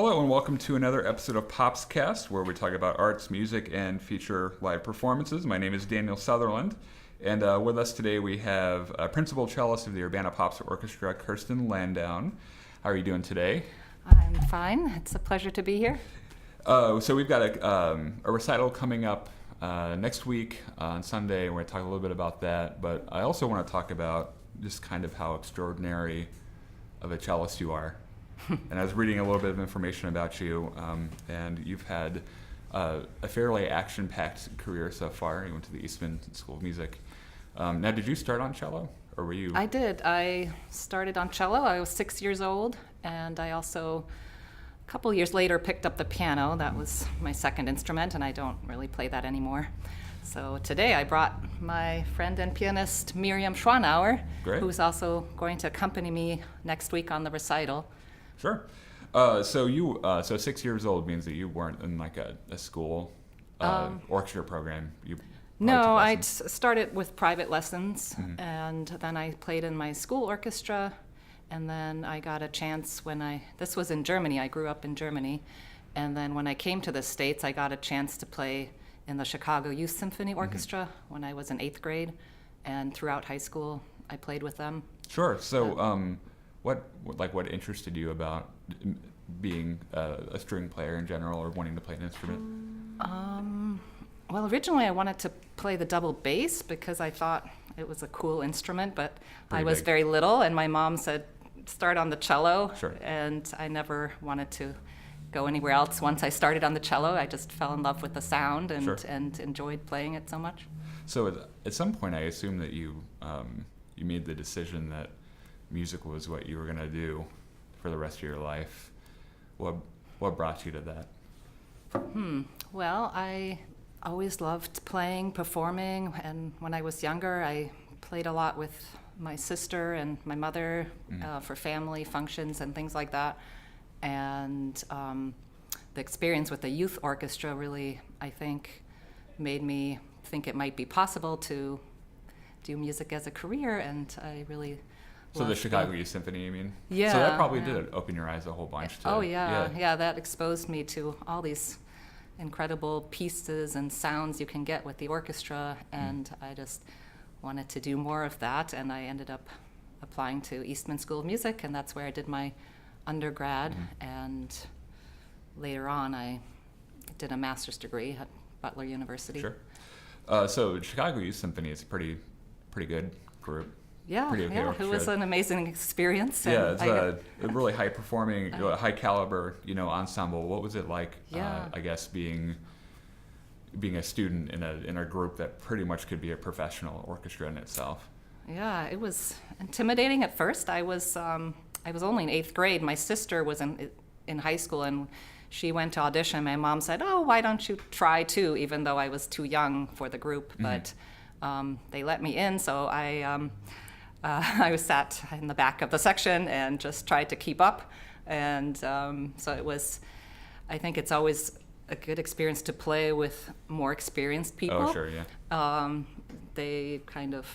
Hello and welcome to another episode of PopsCast, where we talk about arts, music, and feature live performances. My name is Daniel Sutherland, and with us today we have Principal Cellist of the Urbana Pops Orchestra, Kirsten Landowne. How are you doing today? I'm fine. It's a pleasure to be here. So we've got a recital coming up next week on Sunday, and we're going to talk a little bit about that. But I also want to talk about just kind of how extraordinary of a cellist you are. And I was reading a little bit of information about you, and you've had a fairly action-packed career so far. You went to the Eastman School of Music. Now, did you start on cello, or were you? I did. I started on cello. I was 6 years old, and I also, a couple years later, picked up the piano. That was my second instrument, and I don't really play that anymore. So today I brought my friend and pianist Miriam Schwanauer, who's also going to accompany me next week on the recital. Sure. So 6 years old means that you weren't in like a school orchestra program. No, I started with private lessons, and then I played in my school orchestra, and then I got a chance this was in Germany, I grew up in Germany, and then when I came to the States, I got a chance to play in the Chicago Youth Symphony Orchestra when I was in 8th grade, and throughout high school, I played with them. Sure. So, what interested you about being a string player in general, or wanting to play an instrument? Well, originally I wanted to play the double bass because I thought it was a cool instrument, but I was very little, and my mom said, start on the cello. Sure. And I never wanted to go anywhere else. Once I started on the cello, I just fell in love with the sound and enjoyed playing it so much. So at some point, I assume that you made the decision that music was what you were going to do for the rest of your life. What brought you to that? Well, I always loved playing, performing, and when I was younger, I played a lot with my sister and my mother for family functions and things like that. And the experience with the youth orchestra really, I think, made me think it might be possible to do music as a career, and I really So the Chicago Youth Symphony, you mean? Yeah. So that probably did open your eyes a whole bunch to... Yeah, that exposed me to all these incredible pieces and sounds you can get with the orchestra, and I just wanted to do more of that, and I ended up applying to Eastman School of Music, and that's where I did my undergrad, and later on I did a master's degree at Butler University. Sure. So Chicago Youth Symphony is a pretty good group. Yeah, it was an amazing experience. Yeah, it's a really high-performing, high-caliber, ensemble. What was it like? I guess being a student in a group that pretty much could be a professional orchestra in itself. Yeah, it was intimidating at first. I was only in 8th grade. My sister was in high school, and she went to audition. My mom said, "Oh, why don't you try too?" Even though I was too young for the group, but they let me in, so I was sat in the back of the section and just tried to keep up. And so it was, I think it's always a good experience to play with more experienced people. Oh, sure, yeah. They kind of,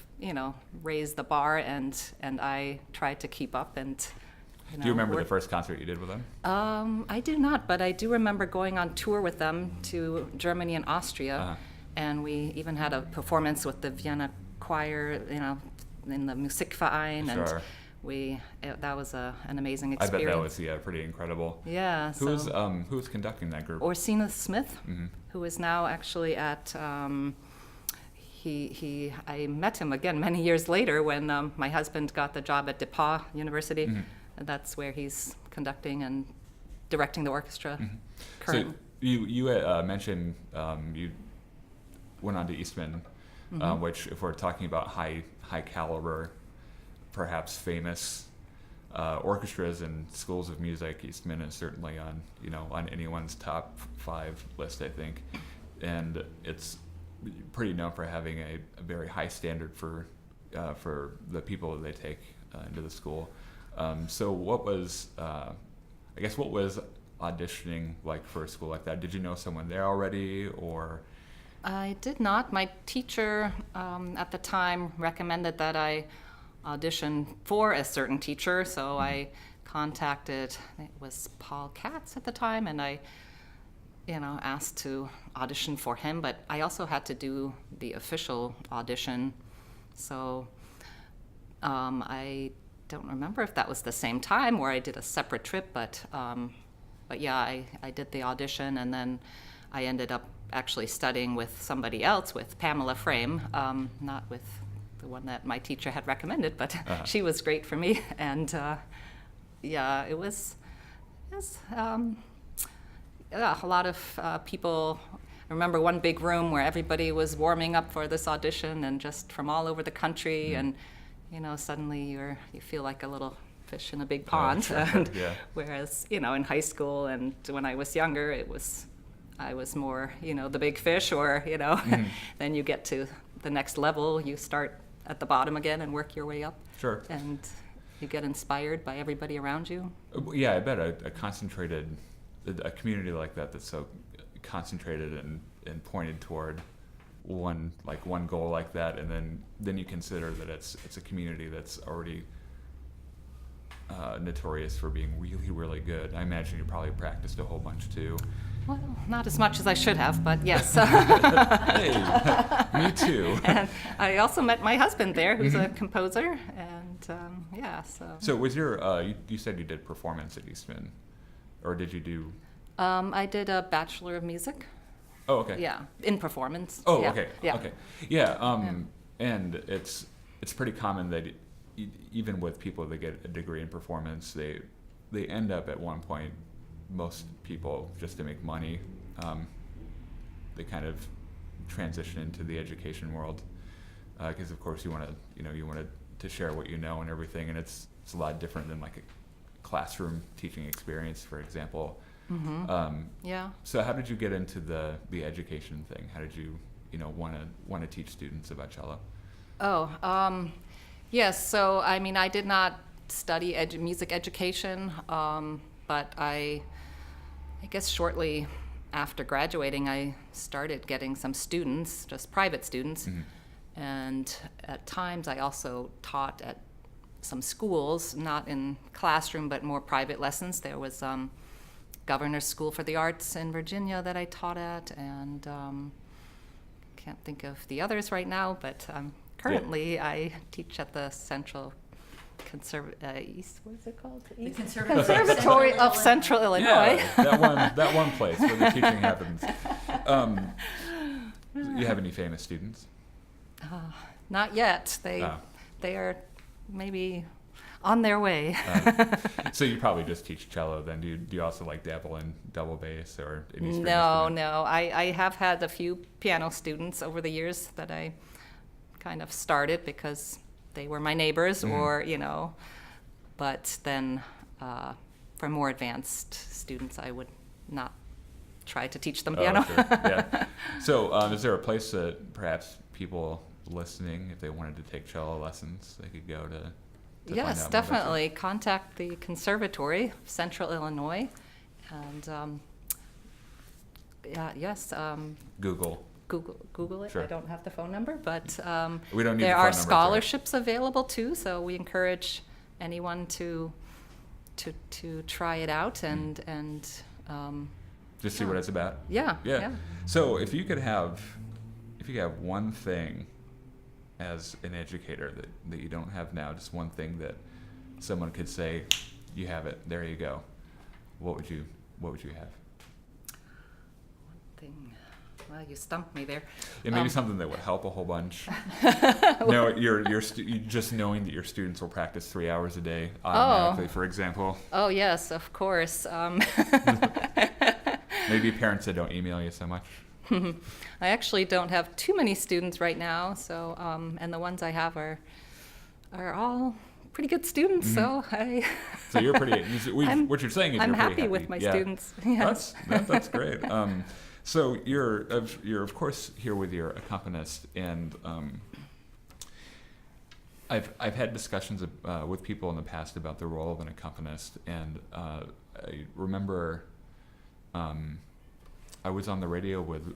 raised the bar, and I tried to keep up. And do you remember the first concert you did with them? I do not, but I do remember going on tour with them to Germany and Austria. And we even had a performance with the Vienna Choir, in the Musikverein, Sure. and that was an amazing experience. I bet that was pretty incredible. Yeah. Who was conducting that group? Orsina Smith, who is now actually at. I met him again many years later when my husband got the job at DePauw University, and that's where he's conducting and directing the orchestra currently. So you mentioned you went on to Eastman. Which, if we're talking about high caliber, perhaps famous orchestras and schools of music, Eastman is certainly on anyone's top 5 list, I think, and it's pretty known for having a very high standard for the people that they take into the school. So what was auditioning like for a school like that? Did you know someone there already, or? I did not. My teacher at the time recommended that I audition for a certain teacher, so I contacted, it was Paul Katz at the time, and I, asked to audition for him, but I also had to do the official audition. So I don't remember if that was the same time or I did a separate trip, but yeah, I did the audition, and then I ended up actually studying with somebody else, with Pamela Frame, not with the one that my teacher had recommended, but she was great for me. And yeah, it was a lot of people. I remember one big room where everybody was warming up for this audition, and just from all over the country, and suddenly you feel like a little fish in a big pond. Sure. And Yeah. whereas in high school and when I was younger, I was more the big fish, or then you get to the next level, you start at the bottom again and work your way up. Sure. And you get inspired by everybody around you. Yeah, I bet a community like that that's so concentrated and pointed toward one goal like that, and then you consider that it's a community that's already notorious for being really, really good. I imagine you probably practiced a whole bunch too. Well, not as much as I should have, but yes. Hey, me too. And I also met my husband there, who's a composer, and yeah, so. So was your, you said you did performance at Eastman, or did you do? I did a Bachelor of Music. Oh, okay. Yeah, in performance. Oh, yeah. okay. Yeah. Okay. Yeah. And it's pretty common that even with people that get a degree in performance, they end up at one point. Most people, just to make money, they kind of transition into the education world, because of course you want to share what you know and everything, and it's a lot different than like a classroom teaching experience, for example. Mm-hmm. Yeah. So how did you get into the education thing? How did you want to teach students about cello? Oh, yes. So I mean, I did not study music education, but I guess shortly after graduating, I started getting some students, just private students, and at times I also taught at some schools, not in classroom, but more private lessons. There was Governor's School for the Arts in Virginia that I taught at, and can't think of the others right now, but currently I teach at the Central what is it called? The Conservatory of Central Illinois. Yeah, that one place where the teaching happens. You have any famous students? Not yet. They are maybe on their way. So you probably just teach cello then. Do you also like dabble in double bass or any string No. instrument? I have had a few piano students over the years that I kind of started because they were my neighbors, or but then for more advanced students, I would not try to teach them piano. Sure. Yeah. So is there a place that perhaps people listening, if they wanted to take cello lessons, they could go to Yes, find out more definitely. Contact the Conservatory of Central Illinois, and yes. Google it. Sure. I don't have the phone number, but We don't need there the phone are number, scholarships available too. So we encourage anyone to try it out and just see what it's about. Yeah. So if you could have one thing as an educator that you don't have now, just one thing that someone could say, you have it, there you go. What would you have? One thing. Well, you stumped me there. Yeah, maybe something that would help a whole bunch. No, you're just knowing that your students will practice 3 hours a day automatically, for example. Oh yes, of course. Maybe parents that don't email you so much. I actually don't have too many students right now, so and the ones I have are all pretty good students. So So you're pretty. What you're saying is I'm you're pretty happy with my Yeah. students. Yes. That's great. So you're of course here with your accompanist, and I've had discussions with people in the past about the role of an accompanist, and I remember I was on the radio with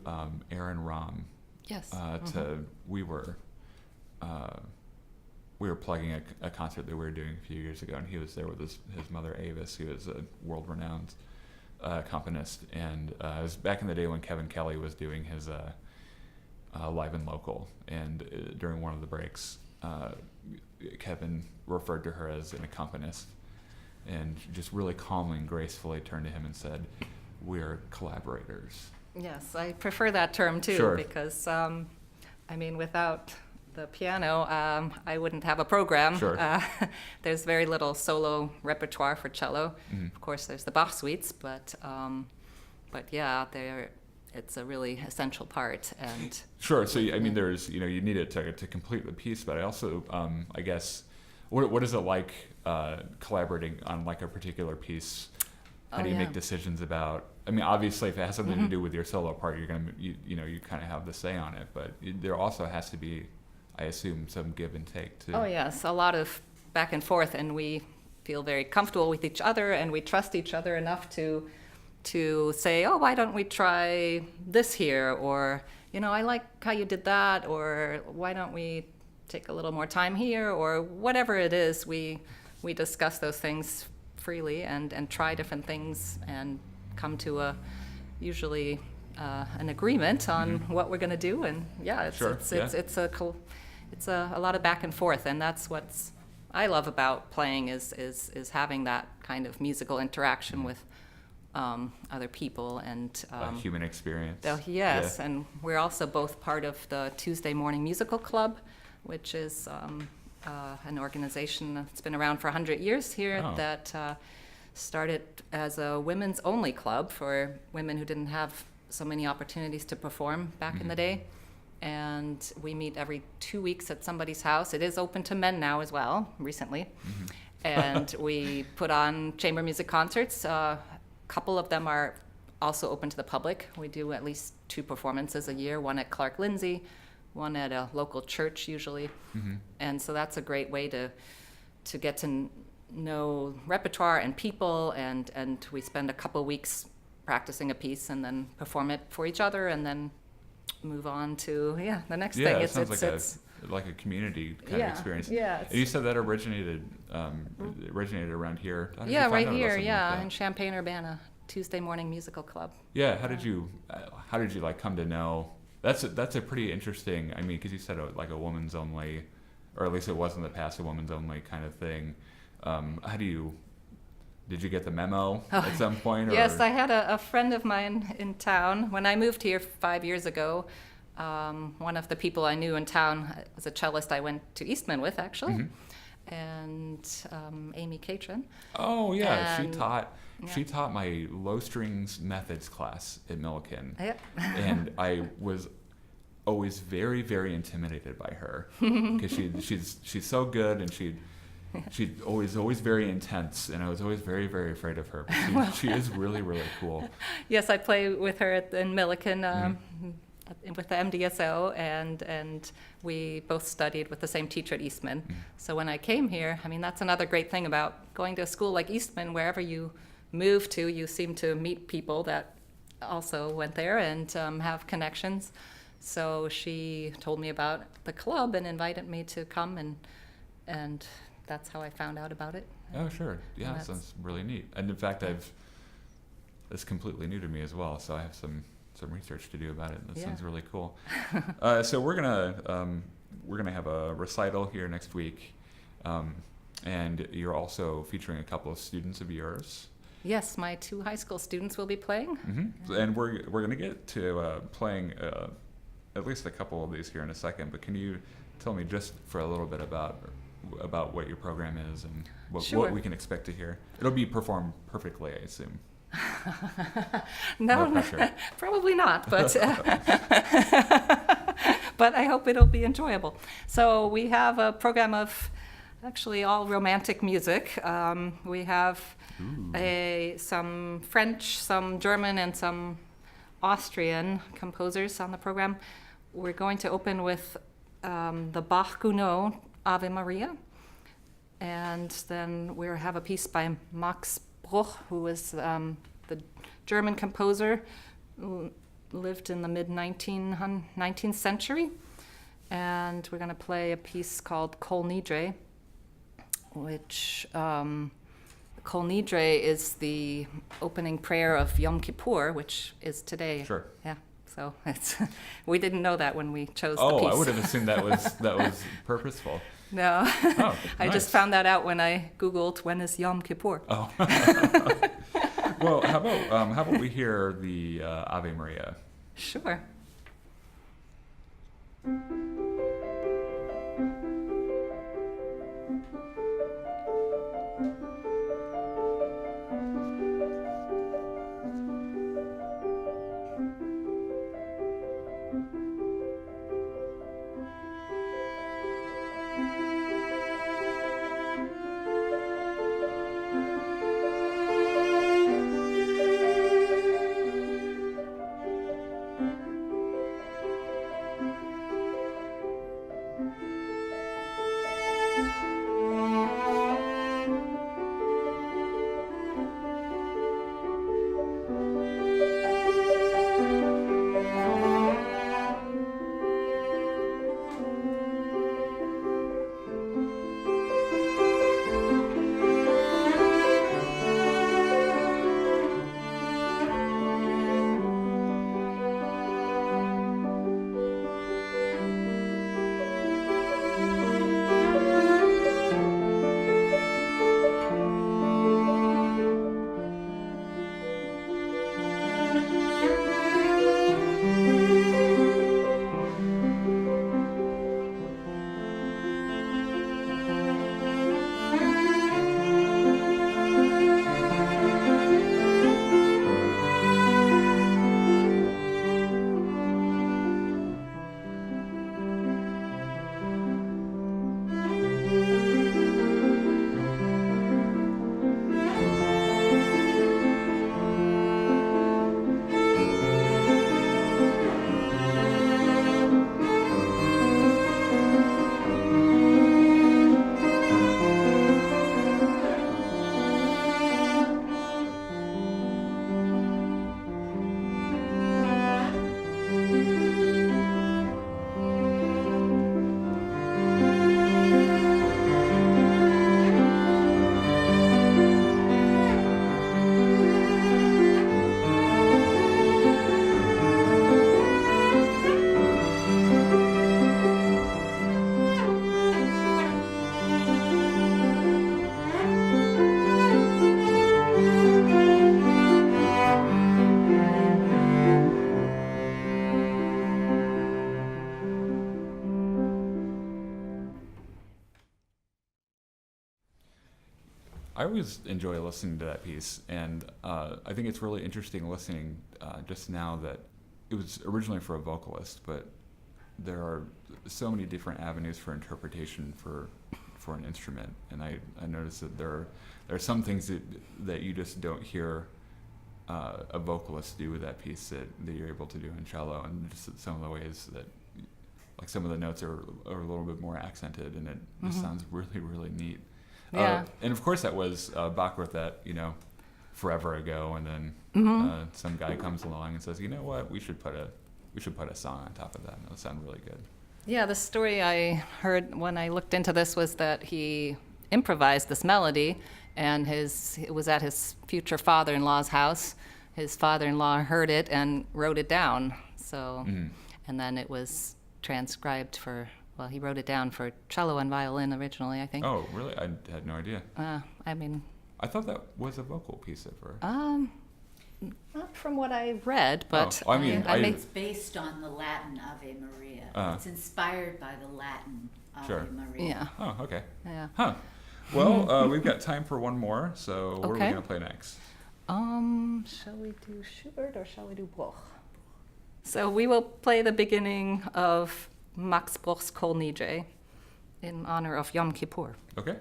Aaron Rahm. Yes. We were we were plugging a concert that we were doing a few years ago, and he was there with his mother Avis, who is a world-renowned accompanist, and it was back in the day when Kevin Kelly was doing his live and local, and during one of the breaks, Kevin referred to her as an accompanist, and just really calmly and gracefully turned to him and said, "We're collaborators." Yes, I prefer that term too, Sure. because I mean, without the piano, I wouldn't have a program. Sure. There's very little solo repertoire for cello. Mhm. Of course, there's the Bach suites, but yeah, it's a really essential part. And Sure. So I mean, there's you need it to complete the piece, but I also I guess what is it like collaborating on like a particular piece? How do you make decisions about? I mean, obviously, if it has something to do with your solo part, you're gonna you kind of have the say on it. But there also has to be, I assume, some give and take too. Oh yes, a lot of back and forth, and we feel very comfortable with each other, and we trust each other enough to say, oh, why don't we try this here, or I like how you did that, or why don't we take a little more time here, or whatever it is. We discuss those things freely and try different things and come to usually an agreement on what we're going to do, and it's a lot of back and forth, and that's what's I love about playing is having that kind of musical interaction with other people and human experience. Yes, and we're also both part of the Tuesday Morning Musical Club, which is an organization that's been around for 100 years here that started as a women's only club for women who didn't have so many opportunities to perform back in the day. And we meet every 2 weeks at somebody's house. It is open to men now as well, recently. And we put on chamber music concerts. A couple of them are also open to the public. We do at least 2 performances a year, one at Clark Lindsay, one at a local church usually. And so that's a great way to get to know repertoire and people, and we spend a couple weeks practicing a piece and then perform it for each other and then move on to the next thing. It sounds like a community kind of experience. Yeah. And you said that originated around here. How did you Yeah, find right out about here. something Yeah, like that? in Champaign-Urbana, Tuesday Morning Musical Club. Yeah. How did you like come to know? That's a pretty interesting. I mean, because you said like a woman's only, or at least it was in the past a woman's only kind of thing. Did you get the memo at some point? Or? Yes, I had a friend of mine in town. When I moved here 5 years ago, one of the people I knew in town was a cellist I went to Eastman with, actually, and Amy Catron. Oh, yeah. And, she taught my low strings methods class at Milliken. Yep. And I was always very, very intimidated by her because she's so good, and she's always very intense, and I was always very, very afraid of her. But she is really, really cool. Yes, I play with her in Milliken with the MDSO, and we both studied with the same teacher at Eastman. So when I came here, I mean, that's another great thing about going to a school like Eastman. Wherever you move to, you seem to meet people that also went there and have connections. So she told me about the club and invited me to come, and that's how I found out about it. Oh, sure. Yeah, that sounds really neat. And in fact, it's completely new to me as well, so I have some research to do about it. That sounds really cool. So we're gonna have a recital here next week, and you're also featuring a couple of students of yours. Yes, my 2 high school students will be playing. And we're gonna get to playing at least a couple of these here in a second. But can you tell me just for a little bit about what your program is and what we can expect to hear? It'll be performed perfectly, I assume. No, pressure. Probably not, but but I hope it'll be enjoyable. So we have a program of actually all romantic music. We have some French, some German, and some Austrian composers on the program. We're going to open with the Bach-Gounod Ave Maria, and then we'll have a piece by Max Bruch, who was the German composer, lived in the mid-19th century, and we're going to play a piece called Kol Nidre, which Kol Nidre is the opening prayer of Yom Kippur, which is today. Sure. Yeah. So it's we didn't know that when we chose the Oh, piece. I would have assumed that was purposeful. No. Oh, I nice. just found that out when I Googled when is Yom Kippur. Oh. Well, how about we hear the Ave Maria? Sure. I always enjoy listening to that piece, and I think it's really interesting listening just now that it was originally for a vocalist, but there are so many different avenues for interpretation for an instrument, and I noticed that there are some things that you just don't hear a vocalist do with that piece that you're able to do in cello, and just some of the ways that, like, some of the notes are a little bit more accented, and it just sounds really, really neat. Yeah. And of course that was Bach wrote that, forever ago, and then some guy comes along and says, you know what, we should put a song on top of that, and it'll sound really good. Yeah, the story I heard when I looked into this was that he improvised this melody, and it was at his future father-in-law's house. His father-in-law heard it and wrote it down. So, and then it was transcribed he wrote it down for cello and violin originally, I think. Oh, really? I had no idea. I thought that was a vocal piece at first. Not from what I read, but It's based on the Latin Ave Maria. It's inspired by the Latin Ave Maria. Yeah. Oh, okay. Yeah. Huh. Well, we've got time for one more, so what are we going to play next? Shall we do Schubert or shall we do Bruch? So we will play the beginning of Maxbox Kol Nidre in honor of Yom Kippur. Okay.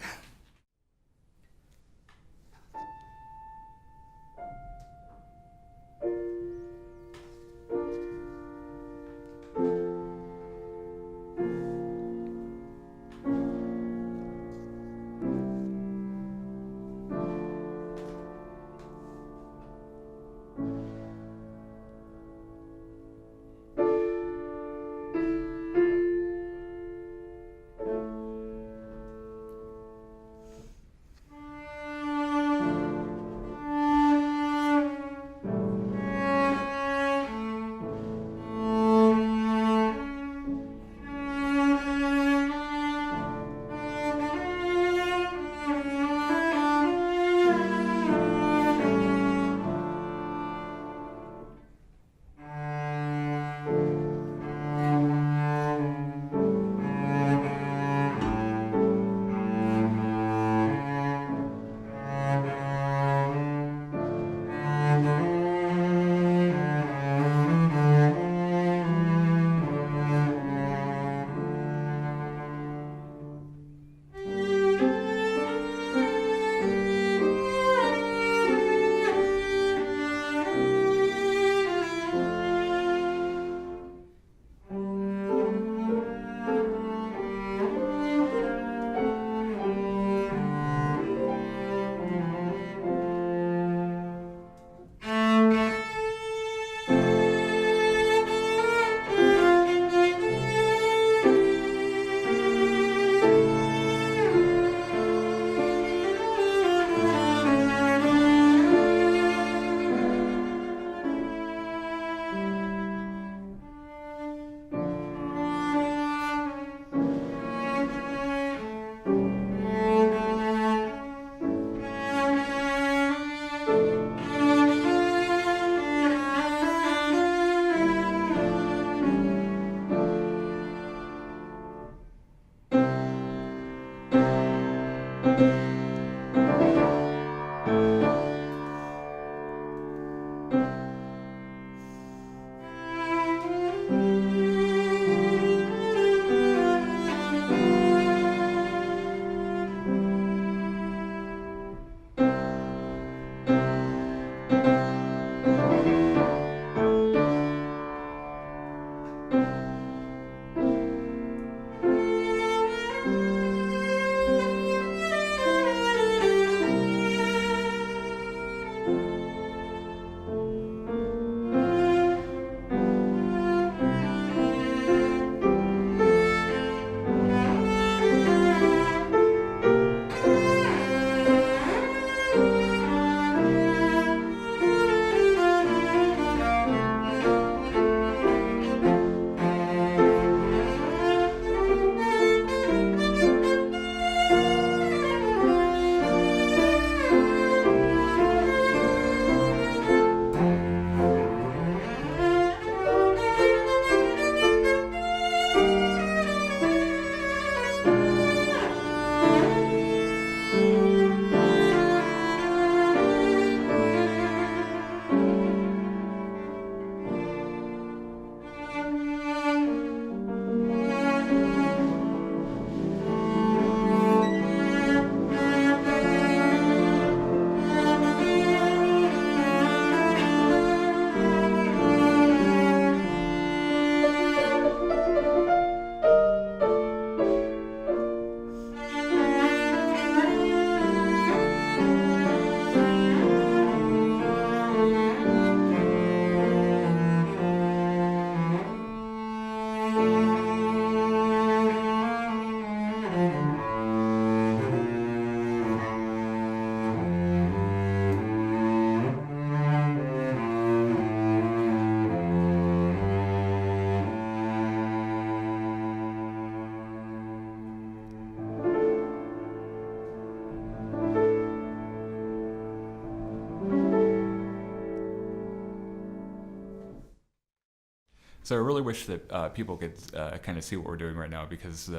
So I really wish that people could kind of see what we're doing right now, because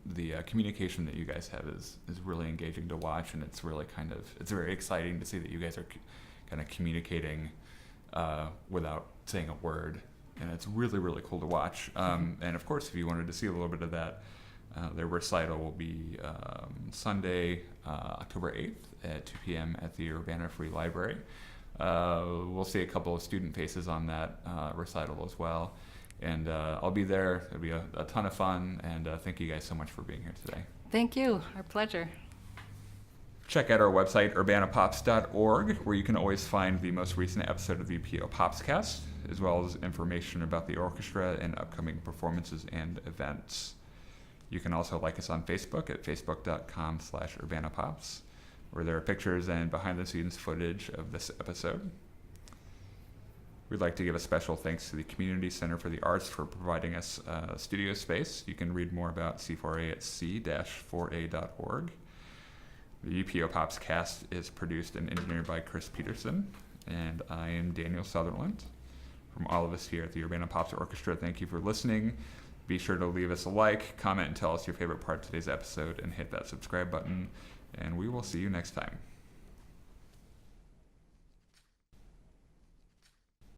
the communication that you guys have is really engaging to watch, and it's really it's very exciting to see that you guys are kind of communicating without saying a word, and it's really, really cool to watch. And of course, if you wanted to see a little bit of that, their recital will be Sunday, October 8th at 2 p.m. at the Urbana Free Library. We'll see a couple of student faces on that recital as well. And I'll be there. It'll be a ton of fun. And thank you guys so much for being here today. Thank you. Our pleasure. Check out our website, urbanapops.org, where you can always find the most recent episode of the UPO PopsCast, as well as information about the orchestra and upcoming performances and events. You can also like us on Facebook at facebook.com/urbanapops, where there are pictures and behind-the-scenes footage of this episode. We'd like to give a special thanks to the Community Center for the Arts for providing us studio space. You can read more about C4A at c-4a.org. The UPO PopsCast is produced and engineered by Chris Peterson, and I am Daniel Sutherland. From all of us here at the Urbana Pops Orchestra, thank you for listening. Be sure to leave us a like, comment, and tell us your favorite part of today's episode, and hit that subscribe button. And we will see you next time.